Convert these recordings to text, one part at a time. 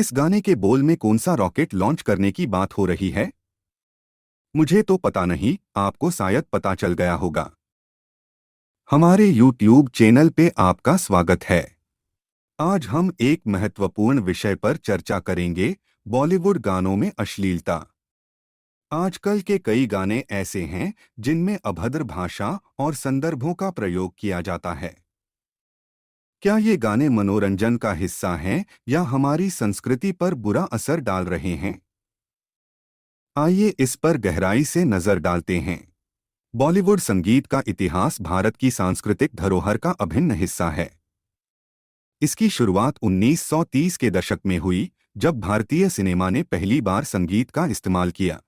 इस गाने के बोल में कौन सा रॉकेट लॉन्च करने की बात हो रही है? मुझे तो पता नहीं, आपको शायद पता चल गया होगा। हमारे YouTube चैनल पे आपका स्वागत है। आज हम एक महत्वपूर्ण विषय पर चर्चा करेंगे, बॉलीवुड गानों में अश्लीलता। आजकल के कई गाने ऐसे हैं जिनमें अभद्र भाषा और संदर्भों का प्रयोग किया जाता है। क्या ये गाने मनोरंजन का हिस्सा हैं या हमारी संस्कृति पर बुरा असर डाल रहे हैं? आइए इस पर गहराई से नजर डालते हैं। बॉलीवुड संगीत का इतिहास भारत की सांस्कृतिक धरोहर का अभिन्न हिस्सा है। इसकी शुरुआत 1930 के दशक में हुई, जब भारतीय सिनेमा ने पहली बार संगीत का इस्तेमाल किया।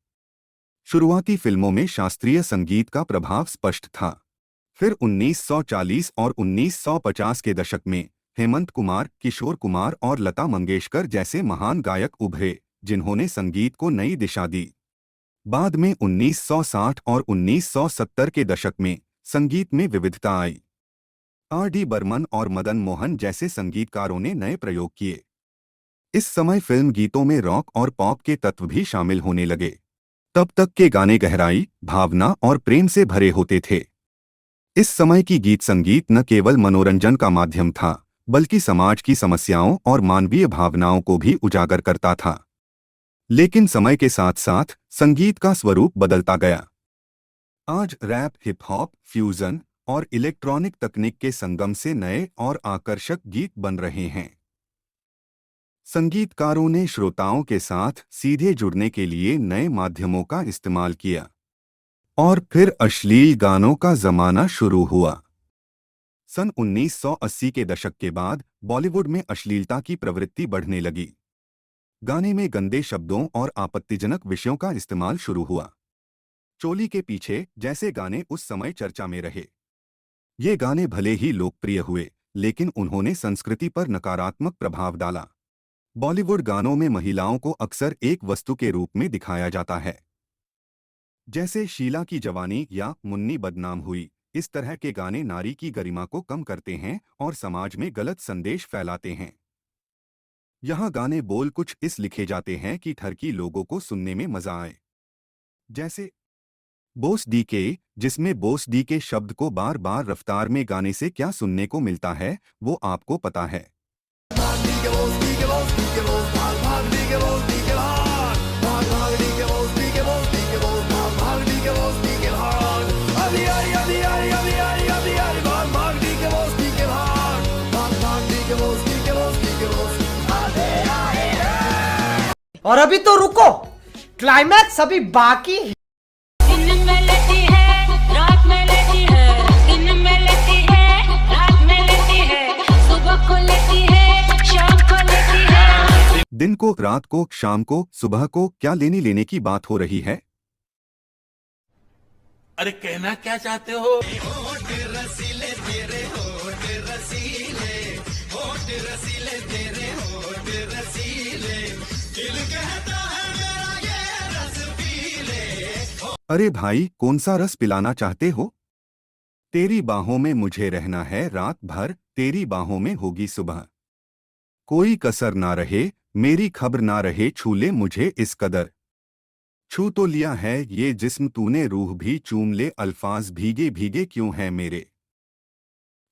शुरुआती फिल्मों में शास्त्रीय संगीत का प्रभाव स्पष्ट था। फिर 1940 और 1950 के दशक में हेमंत कुमार, किशोर कुमार और लता मंगेशकर जैसे महान गायक उभरे, जिन्होंने संगीत को नई दिशा दी। बाद में 1960 और 1970 के दशक में संगीत में विविधता आई। R.D. बर्मन और मदन मोहन जैसे संगीतकारों ने नए प्रयोग किए। इस समय फिल्म गीतों में रॉक और पॉप के तत्व भी शामिल होने लगे। तब तक के गाने गहराई, भावना और प्रेम से भरे होते थे। इस समय की गीत संगीत न केवल मनोरंजन का माध्यम था, बल्कि समाज की समस्याओं और मानवीय भावनाओं को भी उजागर करता था। लेकिन समय के साथ साथ संगीत का स्वरूप बदलता गया। आज रैप, हिप हॉप, फ्यूजन और इलेक्ट्रॉनिक तकनीक के संगम से नए और आकर्षक गीत बन रहे हैं। संगीतकारों ने श्रोताओं के साथ सीधे जुड़ने के लिए नए माध्यमों का इस्तेमाल किया। और फिर अश्लील गानों का जमाना शुरू हुआ। सन 1980 के दशक के बाद बॉलीवुड में अश्लीलता की प्रवृत्ति बढ़ने लगी। गाने में गंदे शब्दों और आपत्तिजनक विषयों का इस्तेमाल शुरू हुआ। चोली के पीछे जैसे गाने उस समय चर्चा में रहे। ये गाने भले ही लोकप्रिय हुए, लेकिन उन्होंने संस्कृति पर नकारात्मक प्रभाव डाला। बॉलीवुड गानों में महिलाओं को अक्सर एक वस्तु के रूप में दिखाया जाता है, जैसे शीला की जवानी या मुन्नी बदनाम हुई। इस तरह के गाने नारी की गरिमा को कम करते हैं और समाज में गलत संदेश फैलाते हैं। यहाँ गाने बोल कुछ इस लिखे जाते हैं कि ठरकी लोगों को सुनने में मजा आए, जैसे बोस डी के, जिसमें बोस डी के शब्द को बार बार रफ्तार में गाने से क्या सुनने को मिलता है, वो आपको पता है। और अभी तो रुको, क्लाइमैक्स अभी बाकी है। दिन में लेती है, रात में लेती है, दिन में लेती है, रात में लेती है, सुबह को लेती है, शाम को लेती है। दिन को, रात को, शाम को, सुबह को क्या लेने की बात हो रही है? अरे कहना क्या चाहते हो? अरे भाई, कौन सा रस पिलाना चाहते हो? तेरी बाहों में मुझे रहना है रात भर, तेरी बाहों में होगी सुबह। कोई कसर ना रहे, मेरी खबर ना रहे, छू ले मुझे इस कदर। छू तो लिया है ये जिस्म तूने, रूह भी चूम ले, अल्फाज भीगे भीगे क्यों हैं मेरे।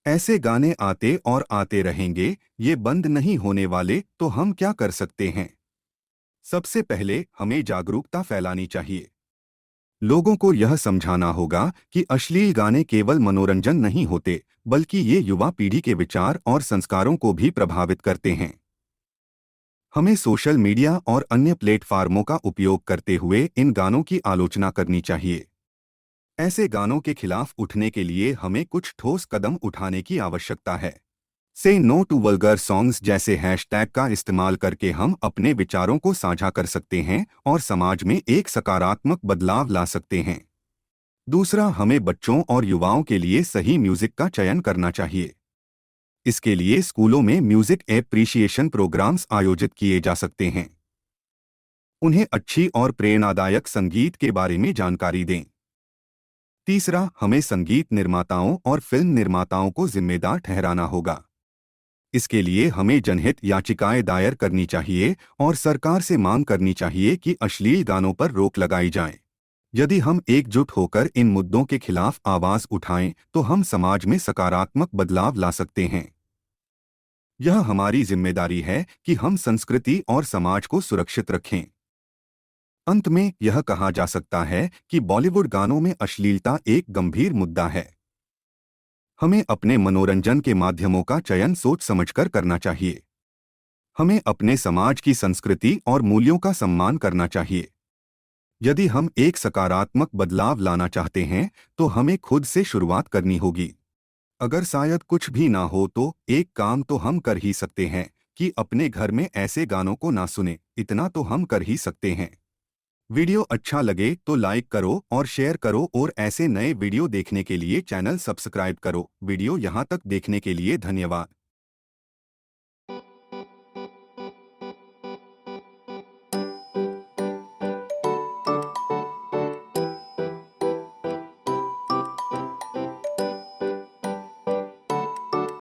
ऐसे गाने आते और आते रहेंगे, ये बंद नहीं होने वाले, तो हम क्या कर सकते हैं? सबसे पहले हमें जागरूकता फैलानी चाहिए। लोगों को यह समझाना होगा कि अश्लील गाने केवल मनोरंजन नहीं होते, बल्कि ये युवा पीढ़ी के विचार और संस्कारों को भी प्रभावित करते हैं। हमें सोशल मीडिया और अन्य प्लेटफार्मों का उपयोग करते हुए इन गानों की आलोचना करनी चाहिए। ऐसे गानों के खिलाफ उठने के लिए हमें कुछ ठोस कदम उठाने की आवश्यकता है। से नो टू वल्गर सॉन्ग्स जैसे हैशटैग का इस्तेमाल करके हम अपने विचारों को साझा कर सकते हैं और समाज में एक सकारात्मक बदलाव ला सकते हैं। दूसरा, हमें बच्चों और युवाओं के लिए सही म्यूजिक का चयन करना चाहिए। इसके लिए स्कूलों में म्यूजिक एप्रिशिएशन प्रोग्राम्स आयोजित किए जा सकते हैं। उन्हें अच्छी और प्रेरणादायक संगीत के बारे में जानकारी दें। तीसरा, हमें संगीत निर्माताओं और फिल्म निर्माताओं को जिम्मेदार ठहराना होगा। इसके लिए हमें जनहित याचिकाएं दायर करनी चाहिए और सरकार से मांग करनी चाहिए कि अश्लील गानों पर रोक लगाई जाए। यदि हम एकजुट होकर इन मुद्दों के खिलाफ आवाज उठाएं तो हम समाज में सकारात्मक बदलाव ला सकते हैं। यह हमारी जिम्मेदारी है कि हम संस्कृति और समाज को सुरक्षित रखें। अंत में यह कहा जा सकता है कि बॉलीवुड गानों में अश्लीलता एक गंभीर मुद्दा है। हमें अपने मनोरंजन के माध्यमों का चयन सोच समझकर करना चाहिए। हमें अपने समाज की संस्कृति और मूल्यों का सम्मान करना चाहिए। यदि हम एक सकारात्मक बदलाव लाना चाहते हैं तो हमें खुद से शुरुआत करनी होगी। अगर शायद कुछ भी ना हो तो एक काम तो हम कर ही सकते हैं कि अपने घर में ऐसे गानों को ना सुने। इतना तो हम कर ही सकते हैं। वीडियो अच्छा लगे तो लाइक करो और शेयर करो और ऐसे नए वीडियो देखने के लिए चैनल सब्सक्राइब करो। वीडियो यहाँ तक देखने के लिए धन्यवाद।